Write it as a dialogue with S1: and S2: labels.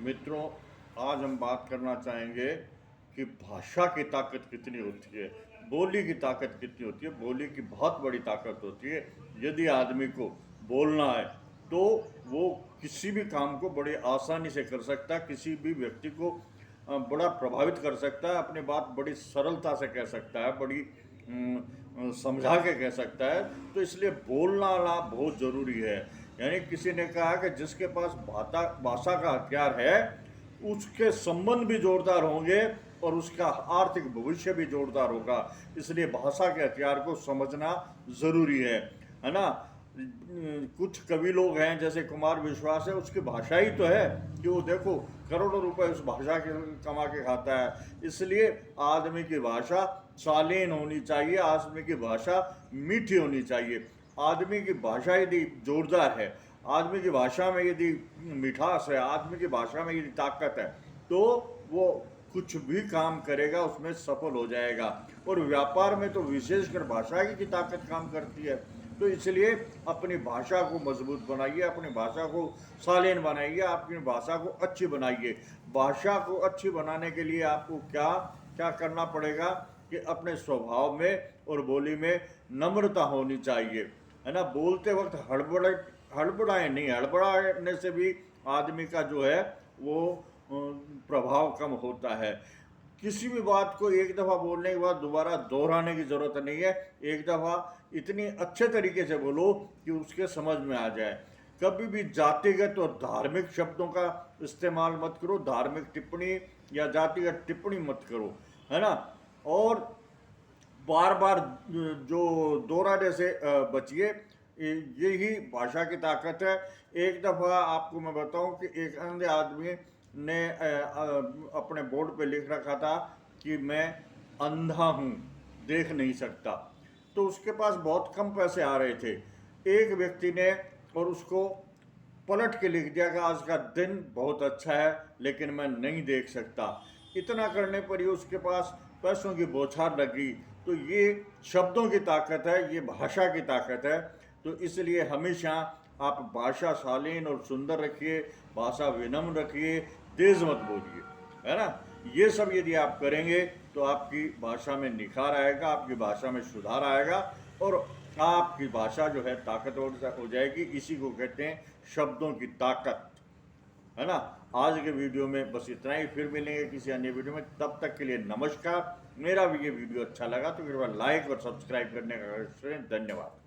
S1: मित्रों, आज हम बात करना चाहेंगे कि भाषा की ताकत कितनी होती है, बोली की ताकत कितनी होती है। बोली की बहुत बड़ी ताकत होती है। यदि आदमी को बोलना है तो वो किसी भी काम को बड़ी आसानी से कर सकता है, किसी भी व्यक्ति को बड़ा प्रभावित कर सकता है, अपनी बात बड़ी सरलता से कह सकता है, बड़ी समझा के कह सकता है। तो इसलिए बोलना आना बहुत ज़रूरी है। यानी किसी ने कहा कि जिसके पास भाषा का हथियार है उसके संबंध भी जोरदार होंगे और उसका आर्थिक भविष्य भी जोरदार होगा। इसलिए भाषा के हथियार को समझना ज़रूरी है ना। कुछ कवि लोग हैं जैसे कुमार विश्वास है, उसकी भाषा ही तो है कि वो देखो करोड़ों रुपए उस भाषा के कमा के खाता है। इसलिए आदमी की भाषा शालीन होनी चाहिए, आदमी की भाषा मीठी होनी चाहिए। आदमी की भाषा यदि जोरदार है, आदमी की भाषा में यदि मिठास है, आदमी की भाषा में यदि ताकत है, तो वो कुछ भी काम करेगा उसमें सफल हो जाएगा। और व्यापार में तो विशेषकर भाषा की ताकत काम करती है। तो इसलिए अपनी भाषा को मजबूत बनाइए, अपनी भाषा को शालीन बनाइए, अपनी भाषा को अच्छी बनाइए। भाषा को अच्छी बनाने के लिए आपको क्या क्या करना पड़ेगा कि अपने स्वभाव में और बोली में नम्रता होनी चाहिए, है ना। बोलते वक्त हड़बड़ाए नहीं, हड़बड़ाने से भी आदमी का जो है वो प्रभाव कम होता है। किसी भी बात को एक दफ़ा बोलने के बाद दोबारा दोहराने की ज़रूरत नहीं है। एक दफ़ा इतनी अच्छे तरीके से बोलो कि उसके समझ में आ जाए। कभी भी जातिगत और धार्मिक शब्दों का इस्तेमाल मत करो, धार्मिक टिप्पणी या जातिगत टिप्पणी मत करो, है ना। और बार बार जो दोहराने से बचिए। यही भाषा की ताकत है। एक दफ़ा आपको मैं बताऊं कि एक अंधे आदमी ने अपने बोर्ड पे लिख रखा था कि मैं अंधा हूँ, देख नहीं सकता। तो उसके पास बहुत कम पैसे आ रहे थे। एक व्यक्ति ने और उसको पलट के लिख दिया कि आज का दिन बहुत अच्छा है लेकिन मैं नहीं देख सकता। इतना करने पर ही उसके पास पैसों की बौछार लगी। तो ये शब्दों की ताकत है, ये भाषा की ताकत है। तो इसलिए हमेशा आप भाषा शालीन और सुंदर रखिए, भाषा विनम्र रखिए, तेज मत बोलिए, है ना। ये सब यदि आप करेंगे तो आपकी भाषा में निखार आएगा, आपकी भाषा में सुधार आएगा और आपकी भाषा जो है ताकतवर हो जाएगी। इसी को कहते हैं शब्दों की ताकत, है ना। आज के वीडियो में बस इतना ही, फिर मिलेंगे किसी अन्य वीडियो में। तब तक के लिए नमस्कार। मेरा भी ये वीडियो अच्छा लगा तो कृपया लाइक और सब्सक्राइब करने का धन्यवाद।